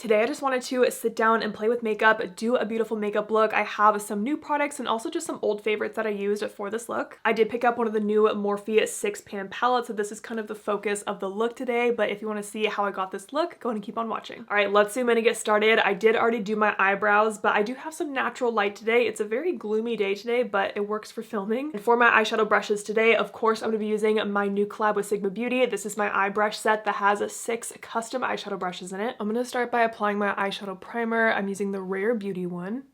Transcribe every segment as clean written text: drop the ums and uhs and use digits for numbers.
Today I just wanted to sit down and play with makeup, do a beautiful makeup look. I have some new products and also just some old favorites that I used for this look. I did pick up one of the new Morphe 6-pan palettes, so this is kind of the focus of the look today, but if you want to see how I got this look, go ahead and keep on watching. All right, let's zoom in and get started. I did already do my eyebrows, but I do have some natural light today. It's a very gloomy day today, but it works for filming. And for my eyeshadow brushes today, of course, I'm going to be using my new collab with Sigma Beauty. This is my eye brush set that has 6 custom eyeshadow brushes in it. I'm going to start by applying my eyeshadow primer. I'm using the Rare Beauty one.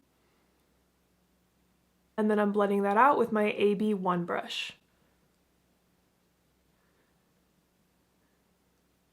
And then I'm blending that out with my AB1 brush.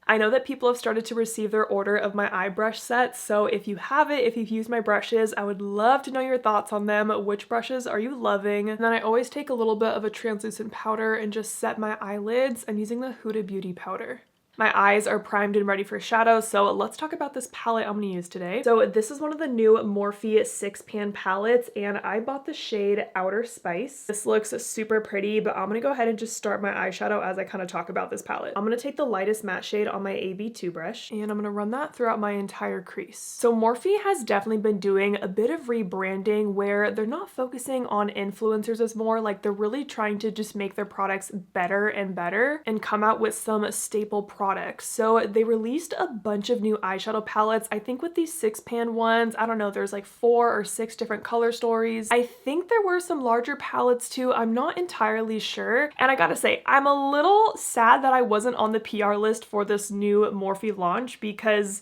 I know that people have started to receive their order of my eye brush set, so if you have it, if you've used my brushes, I would love to know your thoughts on them. Which brushes are you loving? And then I always take a little bit of a translucent powder and just set my eyelids. I'm using the Huda Beauty powder. My eyes are primed and ready for shadows, so let's talk about this palette I'm going to use today. So this is one of the new Morphe 6-pan palettes, and I bought the shade Outer Spice. This looks super pretty, but I'm going to go ahead and just start my eyeshadow as I kind of talk about this palette. I'm going to take the lightest matte shade on my AB2 brush, and I'm going to run that throughout my entire crease. So Morphe has definitely been doing a bit of rebranding where they're not focusing on influencers as more, like they're really trying to just make their products better and better and come out with some staple products. So they released a bunch of new eyeshadow palettes. I think with these 6-pan ones, I don't know, there's like 4 or 6 different color stories. I think there were some larger palettes too. I'm not entirely sure. And I gotta say, I'm a little sad that I wasn't on the PR list for this new Morphe launch because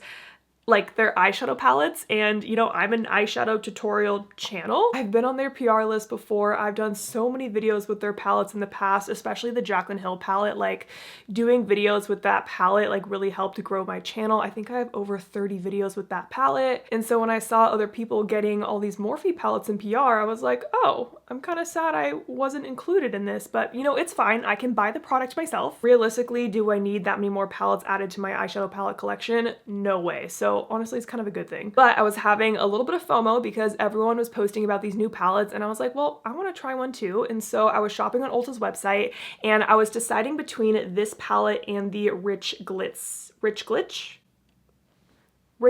like their eyeshadow palettes, and you know, I'm an eyeshadow tutorial channel. I've been on their PR list before. I've done so many videos with their palettes in the past, especially the Jaclyn Hill palette. Like doing videos with that palette like really helped to grow my channel. I think I have over 30 videos with that palette. And so when I saw other people getting all these Morphe palettes in PR, I was like, oh, I'm kind of sad I wasn't included in this, but you know, it's fine. I can buy the product myself. Realistically, do I need that many more palettes added to my eyeshadow palette collection? No way. So honestly, it's kind of a good thing. But I was having a little bit of FOMO because everyone was posting about these new palettes, and I was like, well, I want to try one too. And so I was shopping on Ulta's website, and I was deciding between this palette and the Rich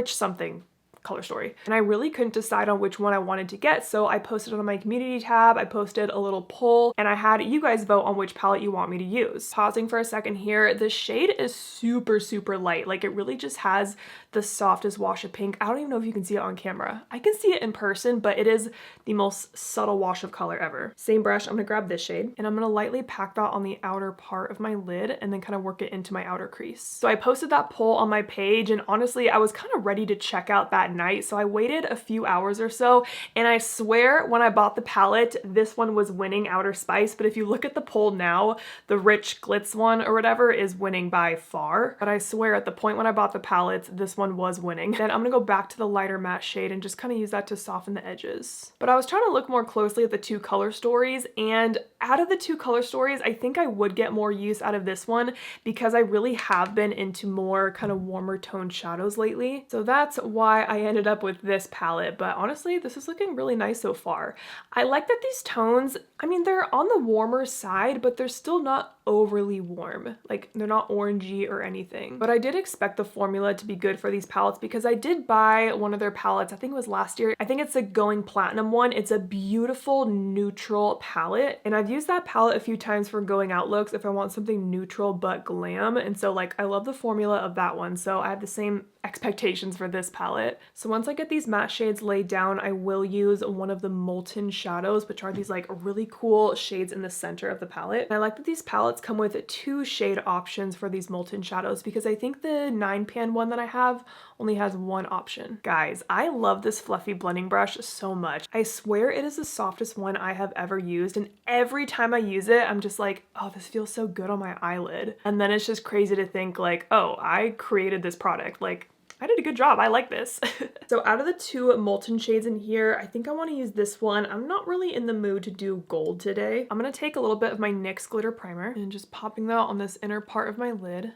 something color story. And I really couldn't decide on which one I wanted to get, so I posted on my community tab, I posted a little poll, and I had you guys vote on which palette you want me to use. Pausing for a second here, the shade is super light. Like it really just has the softest wash of pink. I don't even know if you can see it on camera. I can see it in person, but it is the most subtle wash of color ever. Same brush, I'm gonna grab this shade, and I'm gonna lightly pack that on the outer part of my lid and then kind of work it into my outer crease. So I posted that poll on my page, and honestly, I was kind of ready to check out that night, so I waited a few hours or so, and I swear when I bought the palette, this one was winning Outer Spice, but if you look at the poll now, the Rich Glitz one or whatever is winning by far. But I swear at the point when I bought the palettes, this one was winning. Then I'm gonna go back to the lighter matte shade and just kind of use that to soften the edges. But I was trying to look more closely at the 2 color stories, and out of the 2 color stories, I think I would get more use out of this one because I really have been into more kind of warmer toned shadows lately. So that's why I ended up with this palette, but honestly, this is looking really nice so far. I like that these tones, I mean, they're on the warmer side, but they're still not overly warm. Like they're not orangey or anything. But I did expect the formula to be good for these palettes because I did buy one of their palettes, I think it was last year. I think it's a Going Platinum one. It's a beautiful neutral palette, and I've used that palette a few times for going out looks if I want something neutral but glam. And so like I love the formula of that one, so I have the same expectations for this palette. So once I get these matte shades laid down, I will use one of the Molten shadows, which are these like really cool shades in the center of the palette. And I like that these palettes come with 2 shade options for these Molten shadows because I think the 9-pan one that I have only has 1 option. Guys, I love this fluffy blending brush so much. I swear it is the softest one I have ever used, and every time I use it, I'm just like, oh, this feels so good on my eyelid. And then it's just crazy to think like, oh, I created this product. Like, I did a good job. I like this. So out of the 2 Molten shades in here, I think I want to use this one. I'm not really in the mood to do gold today. I'm going to take a little bit of my NYX glitter primer and just popping that on this inner part of my lid.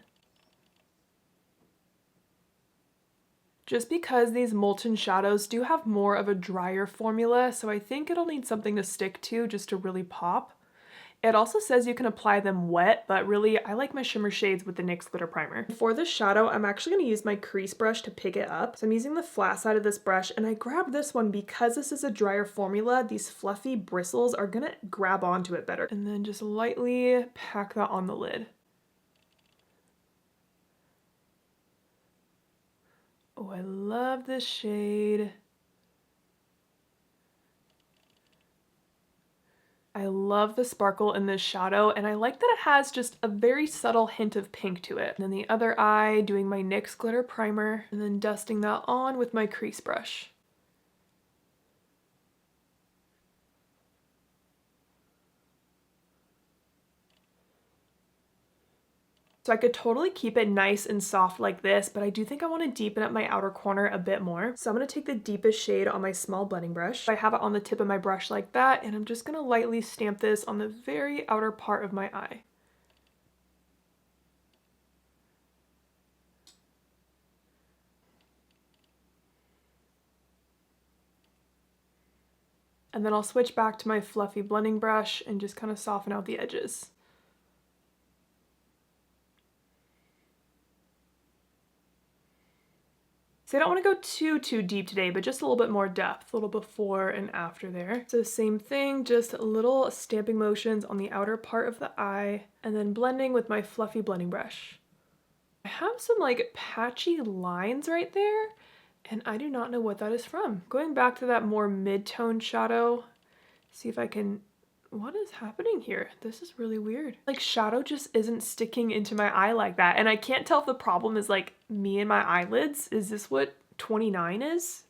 Just because these Molten shadows do have more of a drier formula, so I think it'll need something to stick to just to really pop. It also says you can apply them wet, but really I like my shimmer shades with the NYX glitter primer. For the shadow, I'm actually going to use my crease brush to pick it up. So I'm using the flat side of this brush, and I grabbed this one because this is a drier formula. These fluffy bristles are going to grab onto it better. And then just lightly pack that on the lid. Oh, I love this shade. I love the sparkle in this shadow, and I like that it has just a very subtle hint of pink to it. And then the other eye, doing my NYX glitter primer, and then dusting that on with my crease brush. So I could totally keep it nice and soft like this, but I do think I want to deepen up my outer corner a bit more. So I'm going to take the deepest shade on my small blending brush. I have it on the tip of my brush like that, and I'm just going to lightly stamp this on the very outer part of my eye. And then I'll switch back to my fluffy blending brush and just kind of soften out the edges. So I don't want to go too deep today, but just a little bit more depth, a little before and after there. So same thing, just little stamping motions on the outer part of the eye, and then blending with my fluffy blending brush. I have some like patchy lines right there, and I do not know what that is from. Going back to that more mid-tone shadow, see if I can... What is happening here? This is really weird. Like shadow just isn't sticking into my eye like that. And I can't tell if the problem is like me and my eyelids. Is this what 29 is?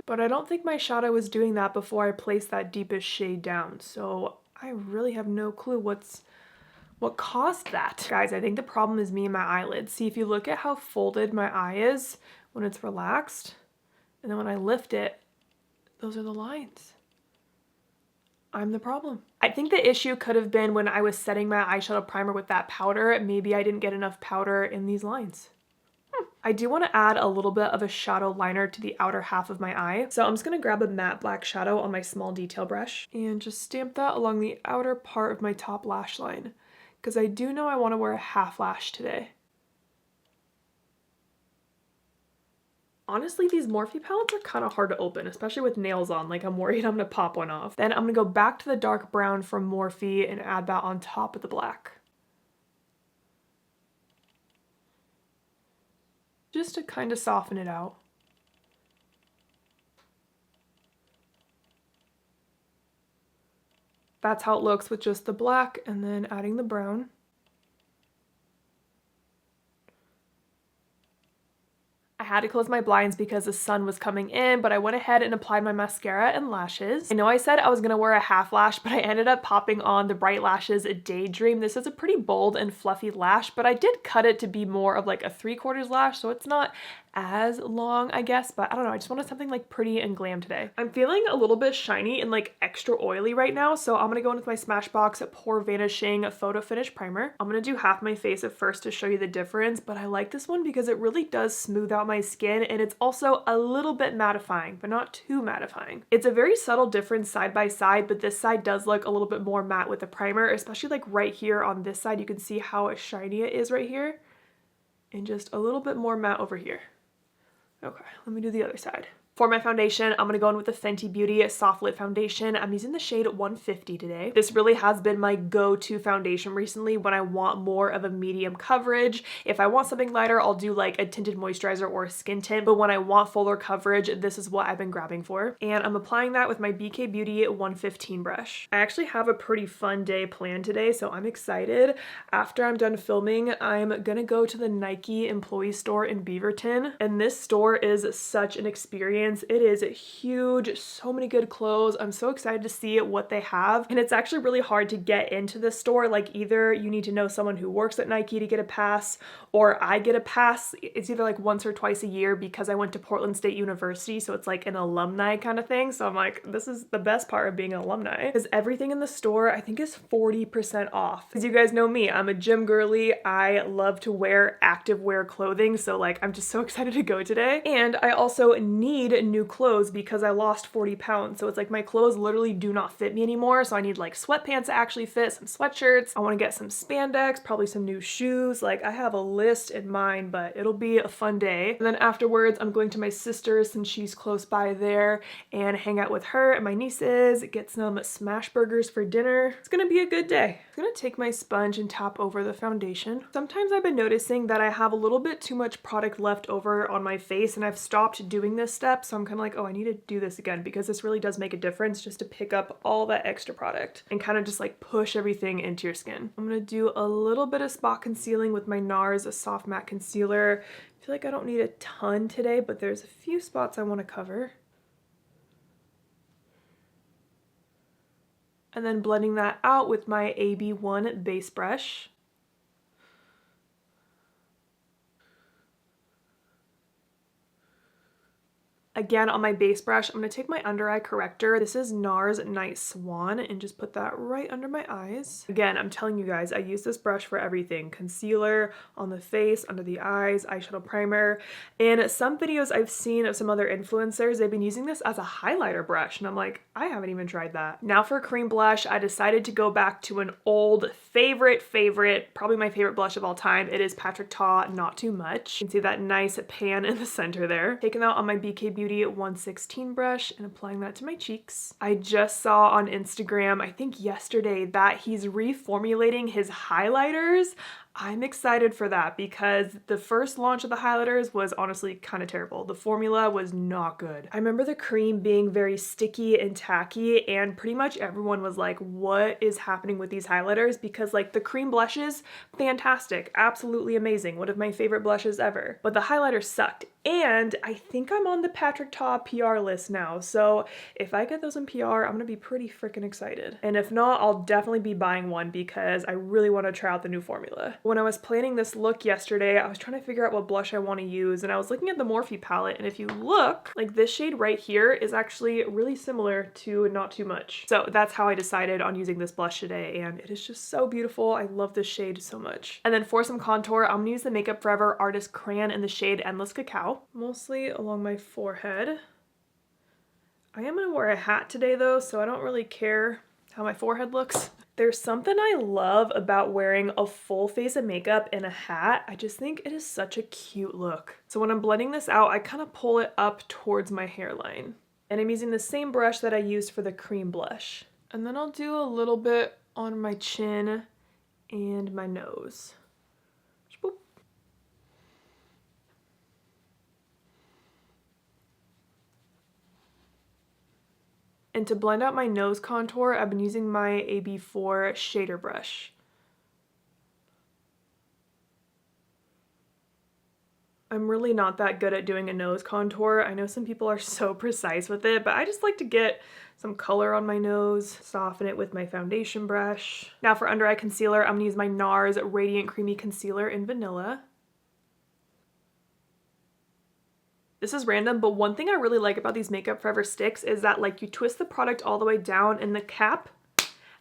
But I don't think my shadow was doing that before I placed that deepest shade down. So I really have no clue what caused that. Guys, I think the problem is me and my eyelids. See, if you look at how folded my eye is when it's relaxed, and then when I lift it, those are the lines. I'm the problem. I think the issue could have been when I was setting my eyeshadow primer with that powder. Maybe I didn't get enough powder in these lines. I do want to add a little bit of a shadow liner to the outer half of my eye. So I'm just going to grab a matte black shadow on my small detail brush and just stamp that along the outer part of my top lash line, because I do know I want to wear a half lash today. Honestly, these Morphe palettes are kind of hard to open, especially with nails on. Like, I'm worried I'm going to pop one off. Then I'm going to go back to the dark brown from Morphe and add that on top of the black. Just to kind of soften it out. That's how it looks with just the black, and then adding the brown. I had to close my blinds because the sun was coming in, but I went ahead and applied my mascara and lashes. I know I said I was gonna wear a half lash, but I ended up popping on the Bright Lashes Daydream. This is a pretty bold and fluffy lash, but I did cut it to be more of like a 3/4 lash, so it's not as long, I guess, but I don't know, I just wanted something like pretty and glam today. I'm feeling a little bit shiny and like extra oily right now, so I'm gonna go in with my Smashbox Pore Vanishing Photo Finish Primer. I'm gonna do half my face at first to show you the difference, but I like this one because it really does smooth out my skin, and it's also a little bit mattifying, but not too mattifying. It's a very subtle difference side by side, but this side does look a little bit more matte with the primer, especially like right here on this side. You can see how shiny it is right here, and just a little bit more matte over here. Okay, let me do the other side. For my foundation, I'm going to go in with the Fenty Beauty Soft Lit Foundation. I'm using the shade 150 today. This really has been my go-to foundation recently when I want more of a medium coverage. If I want something lighter, I'll do like a tinted moisturizer or a skin tint, but when I want fuller coverage, this is what I've been grabbing for. And I'm applying that with my BK Beauty 115 brush. I actually have a pretty fun day planned today, so I'm excited. After I'm done filming, I'm gonna go to the Nike employee store in Beaverton, and this store is such an experience. It is huge, so many good clothes. I'm so excited to see what they have. And it's actually really hard to get into the store. Like, either you need to know someone who works at Nike to get a pass, or I get a pass. It's either like once or twice a year because I went to Portland State University, so it's like an alumni kind of thing. So I'm like, this is the best part of being an alumni, because everything in the store I think is 40% off. As you guys know me, I'm a gym girly. I love to wear active wear clothing, so like I'm just so excited to go today. And I also need new clothes because I lost 40 pounds. So it's like my clothes literally do not fit me anymore. So I need like sweatpants that actually fit, some sweatshirts. I want to get some spandex, probably some new shoes. Like I have a list in mind, but it'll be a fun day. And then afterwards, I'm going to my sister's since she's close by there and hang out with her and my nieces, get some smash burgers for dinner. It's gonna be a good day. I'm gonna take my sponge and tap over the foundation. Sometimes I've been noticing that I have a little bit too much product left over on my face and I've stopped doing this step. So I'm kind of like, oh, I need to do this again because this really does make a difference just to pick up all that extra product and kind of just like push everything into your skin. I'm gonna do a little bit of spot concealing with my NARS, a soft matte concealer. I feel like I don't need a ton today, but there's a few spots I want to cover. And then blending that out with my AB1 base brush. Again, on my base brush, I'm going to take my under eye corrector. This is NARS Night Swan and just put that right under my eyes. Again, I'm telling you guys, I use this brush for everything. Concealer, on the face, under the eyes, eyeshadow primer. In some videos I've seen of some other influencers, they've been using this as a highlighter brush. And I'm like, I haven't even tried that. Now for cream blush, I decided to go back to an old favorite, probably my favorite blush of all time. It is Patrick Ta Not Too Much. You can see that nice pan in the center there. Taking that on my BK Beauty 116 brush and applying that to my cheeks. I just saw on Instagram, I think yesterday, that he's reformulating his highlighters. I'm excited for that because the first launch of the highlighters was honestly kind of terrible. The formula was not good. I remember the cream being very sticky and tacky and pretty much everyone was like, what is happening with these highlighters? Because like the cream blushes, fantastic, absolutely amazing. One of my favorite blushes ever. But the highlighter sucked. And I think I'm on the Patrick Ta PR list now. So if I get those in PR, I'm gonna be pretty freaking excited. And if not, I'll definitely be buying one because I really want to try out the new formula. When I was planning this look yesterday, I was trying to figure out what blush I want to use and I was looking at the Morphe palette, and if you look, like this shade right here is actually really similar to Not Too Much. So that's how I decided on using this blush today, and it is just so beautiful. I love this shade so much. And then for some contour, I'm gonna use the Makeup Forever Artist Crayon in the shade Endless Cacao, mostly along my forehead. I am gonna wear a hat today though, so I don't really care how my forehead looks. There's something I love about wearing a full face of makeup in a hat. I just think it is such a cute look. So when I'm blending this out, I kind of pull it up towards my hairline. And I'm using the same brush that I used for the cream blush. And then I'll do a little bit on my chin and my nose. Boop. And to blend out my nose contour, I've been using my AB4 shader brush. I'm really not that good at doing a nose contour. I know some people are so precise with it, but I just like to get some color on my nose, soften it with my foundation brush. Now for under eye concealer, I'm gonna use my NARS Radiant Creamy Concealer in Vanilla. This is random, but one thing I really like about these Makeup Forever sticks is that like you twist the product all the way down and the cap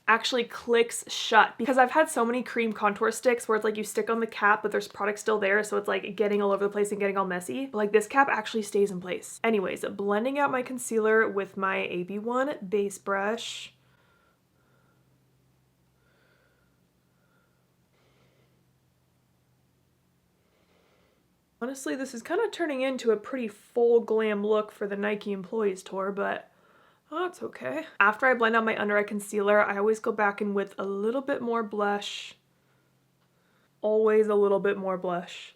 actually clicks shut, because I've had so many cream contour sticks where it's like you stick on the cap but there's product still there, so it's like getting all over the place and getting all messy. But like this cap actually stays in place. Anyways, blending out my concealer with my AB1 base brush. Honestly, this is kind of turning into a pretty full glam look for the Nike Employees Tour, but oh, it's okay. After I blend out my under eye concealer, I always go back in with a little bit more blush. Always a little bit more blush.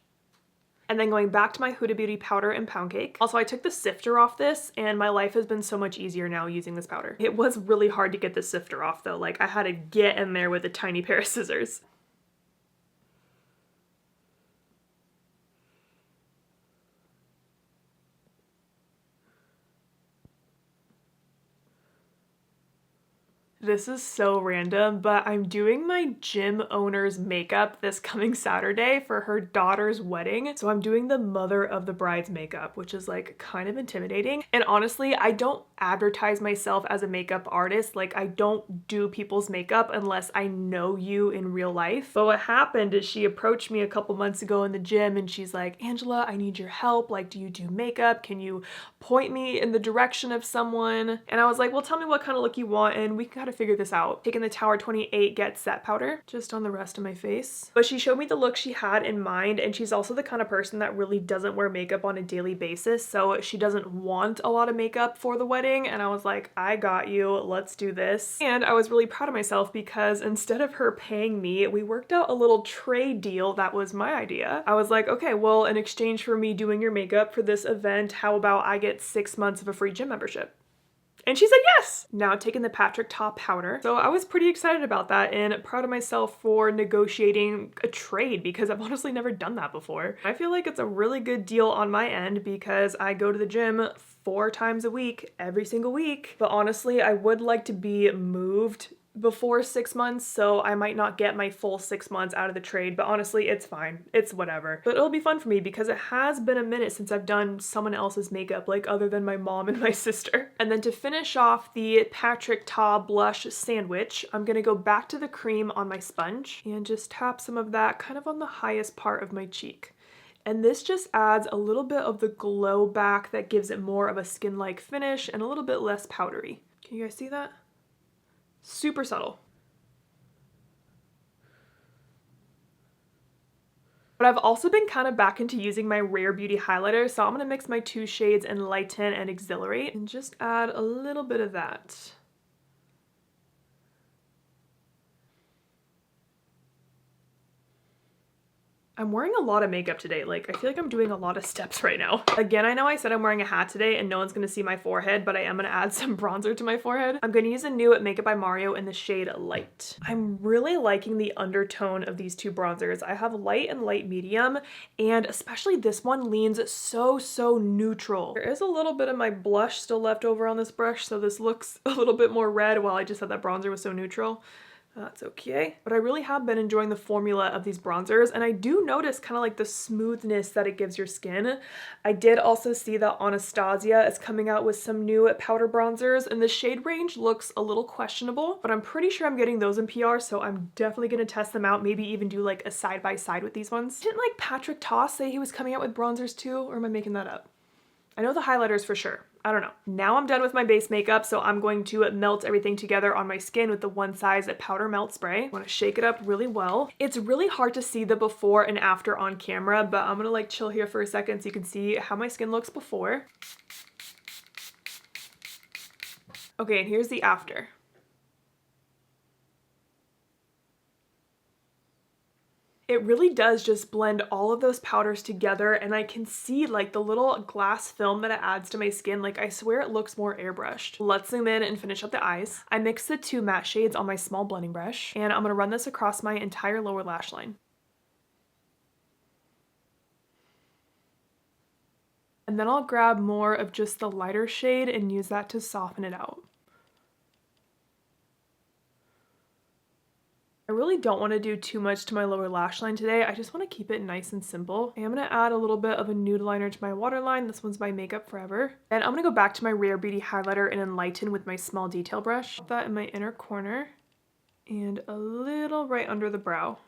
And then going back to my Huda Beauty powder and poundcake. Also, I took the sifter off this and my life has been so much easier now using this powder. It was really hard to get the sifter off though. Like I had to get in there with a tiny pair of scissors. This is so random, but I'm doing my gym owner's makeup this coming Saturday for her daughter's wedding. So I'm doing the mother of the bride's makeup, which is like kind of intimidating. And honestly, I don't advertise myself as a makeup artist. Like I don't do people's makeup unless I know you in real life. But what happened is she approached me a couple months ago in the gym and she's like, Angela, I need your help. Like, do you do makeup? Can you point me in the direction of someone? And I was like, well, tell me what kind of look you want and we can kind of figure this out. Taking the Tower 28 Get Set powder just on the rest of my face. But she showed me the look she had in mind, and she's also the kind of person that really doesn't wear makeup on a daily basis, so she doesn't want a lot of makeup for the wedding. And I was like, I got you, let's do this. And I was really proud of myself because instead of her paying me, we worked out a little trade deal that was my idea. I was like, okay, well, in exchange for me doing your makeup for this event, how about I get 6 months of a free gym membership? And she said yes! Now taking the Patrick Ta powder. So I was pretty excited about that and proud of myself for negotiating a trade because I've honestly never done that before. I feel like it's a really good deal on my end because I go to the gym 4 times a week, every single week. But honestly, I would like to be moved before 6 months, so I might not get my full 6 months out of the trade, but honestly, it's fine. It's whatever. But it'll be fun for me because it has been a minute since I've done someone else's makeup, like other than my mom and my sister. And then to finish off the Patrick Ta blush sandwich, I'm gonna go back to the cream on my sponge and just tap some of that kind of on the highest part of my cheek. And this just adds a little bit of the glow back that gives it more of a skin-like finish and a little bit less powdery. Can you guys see that? Super subtle. But I've also been kind of back into using my Rare Beauty highlighter, so I'm gonna mix my 2 shades Enlighten and Exhilarate and just add a little bit of that. I'm wearing a lot of makeup today. Like, I feel like I'm doing a lot of steps right now. Again, I know I said I'm wearing a hat today and no one's gonna see my forehead, but I am gonna add some bronzer to my forehead. I'm gonna use a new Makeup by Mario in the shade Light. I'm really liking the undertone of these 2 bronzers. I have light and light medium, and especially this one leans so neutral. There is a little bit of my blush still left over on this brush, so this looks a little bit more red while I just said that bronzer was so neutral. That's okay. But I really have been enjoying the formula of these bronzers, and I do notice kind of like the smoothness that it gives your skin. I did also see that Anastasia is coming out with some new powder bronzers, and the shade range looks a little questionable, but I'm pretty sure I'm getting those in PR, so I'm definitely gonna test them out, maybe even do like a side-by-side with these ones. Didn't like Patrick Ta say he was coming out with bronzers too, or am I making that up? I know the highlighters for sure. I don't know. Now I'm done with my base makeup, so I'm going to melt everything together on my skin with the One Size powder melt spray. I want to shake it up really well. It's really hard to see the before and after on camera, but I'm gonna like chill here for a second so you can see how my skin looks before. Okay, and here's the after. It really does just blend all of those powders together, and I can see like the little glass film that it adds to my skin. Like, I swear it looks more airbrushed. Let's zoom in and finish up the eyes. I mixed the 2 matte shades on my small blending brush, and I'm gonna run this across my entire lower lash line. And then I'll grab more of just the lighter shade and use that to soften it out. I really don't want to do too much to my lower lash line today. I just want to keep it nice and simple. I'm going to add a little bit of a nude liner to my waterline. This one's by Makeup Forever. And I'm going to go back to my Rare Beauty highlighter and Enlighten with my small detail brush. Put that in my inner corner and a little right under the brow.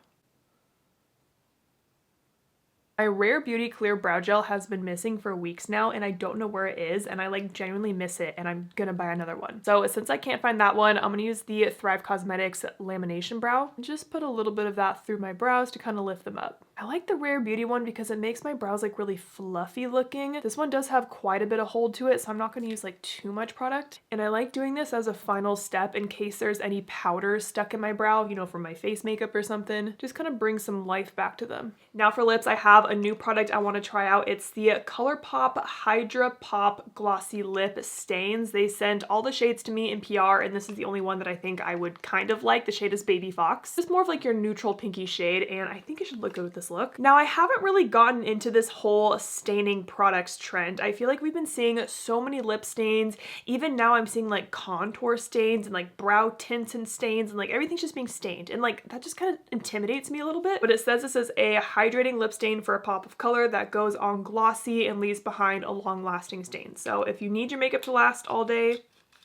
My Rare Beauty Clear Brow Gel has been missing for weeks now, and I don't know where it is, and I like genuinely miss it, and I'm gonna buy another one. So since I can't find that one, I'm gonna use the Thrive Cosmetics Lamination Brow and just put a little bit of that through my brows to kind of lift them up. I like the Rare Beauty one because it makes my brows like really fluffy looking. This one does have quite a bit of hold to it, so I'm not gonna use like too much product. And I like doing this as a final step in case there's any powder stuck in my brow, you know, from my face makeup or something. Just kind of bring some life back to them. Now for lips, I have a new product I want to try out. It's the ColourPop Hydra Pop Glossy Lip Stains. They sent all the shades to me in PR, and this is the only one that I think I would kind of like. The shade is Baby Fox. It's more of like your neutral pinky shade, and I think it should look good with the this look. Now, I haven't really gotten into this whole staining products trend. I feel like we've been seeing so many lip stains. Even now I'm seeing like contour stains and like brow tints and stains, and like everything's just being stained. And like that just kind of intimidates me a little bit. But it says this is a hydrating lip stain for a pop of color that goes on glossy and leaves behind a long-lasting stain. So if you need your makeup to last all day,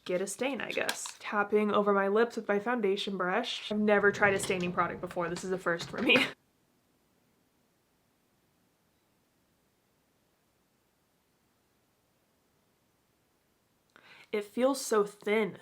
get a stain, I guess. Tapping over my lips with my foundation brush. I've never tried a staining product before. This is a first for me. It feels so thin.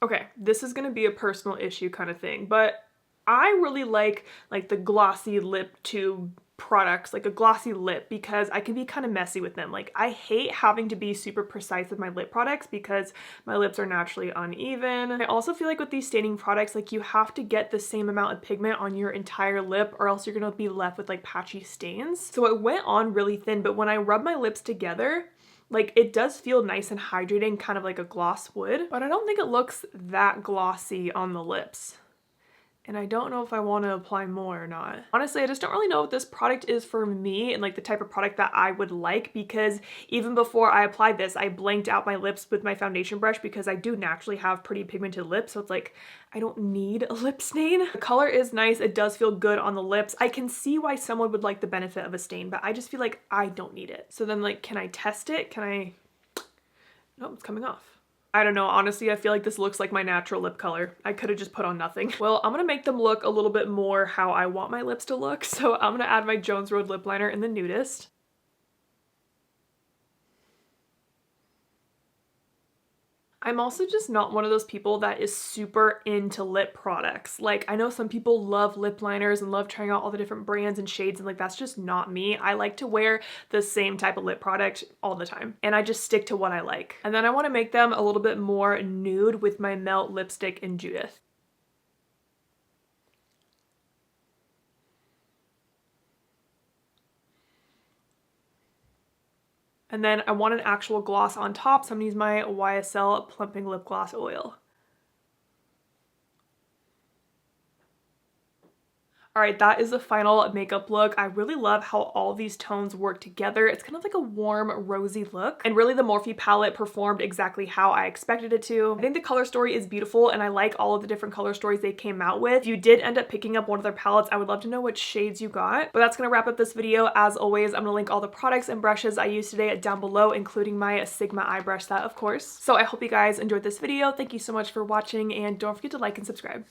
Okay, this is gonna be a personal issue kind of thing, but I really like the glossy lip tube products, like a glossy lip, because I can be kind of messy with them. Like, I hate having to be super precise with my lip products because my lips are naturally uneven. I also feel like with these staining products, like you have to get the same amount of pigment on your entire lip or else you're gonna be left with like patchy stains. So it went on really thin, but when I rub my lips together, like it does feel nice and hydrating, kind of like a gloss would, but I don't think it looks that glossy on the lips. And I don't know if I want to apply more or not. Honestly, I just don't really know if this product is for me and like the type of product that I would like, because even before I applied this, I blanked out my lips with my foundation brush because I do naturally have pretty pigmented lips. So it's like, I don't need a lip stain. The color is nice. It does feel good on the lips. I can see why someone would like the benefit of a stain, but I just feel like I don't need it. So then like, can I test it? Can I? Nope, it's coming off. I don't know, honestly, I feel like this looks like my natural lip color. I could have just put on nothing. Well, I'm gonna make them look a little bit more how I want my lips to look, so I'm gonna add my Jones Road lip liner in the nudist. I'm also just not one of those people that is super into lip products. Like, I know some people love lip liners and love trying out all the different brands and shades, and like that's just not me. I like to wear the same type of lip product all the time, and I just stick to what I like. And then I want to make them a little bit more nude with my Melt lipstick in Judith. And then I want an actual gloss on top, so I'm gonna use my YSL Plumping Lip Gloss Oil. All right, that is the final makeup look. I really love how all these tones work together. It's kind of like a warm, rosy look. And really the Morphe palette performed exactly how I expected it to. I think the color story is beautiful and I like all of the different color stories they came out with. If you did end up picking up one of their palettes, I would love to know which shades you got. But that's gonna wrap up this video. As always, I'm gonna link all the products and brushes I used today down below, including my Sigma eye brush set, of course. So I hope you guys enjoyed this video. Thank you so much for watching, and don't forget to like and subscribe.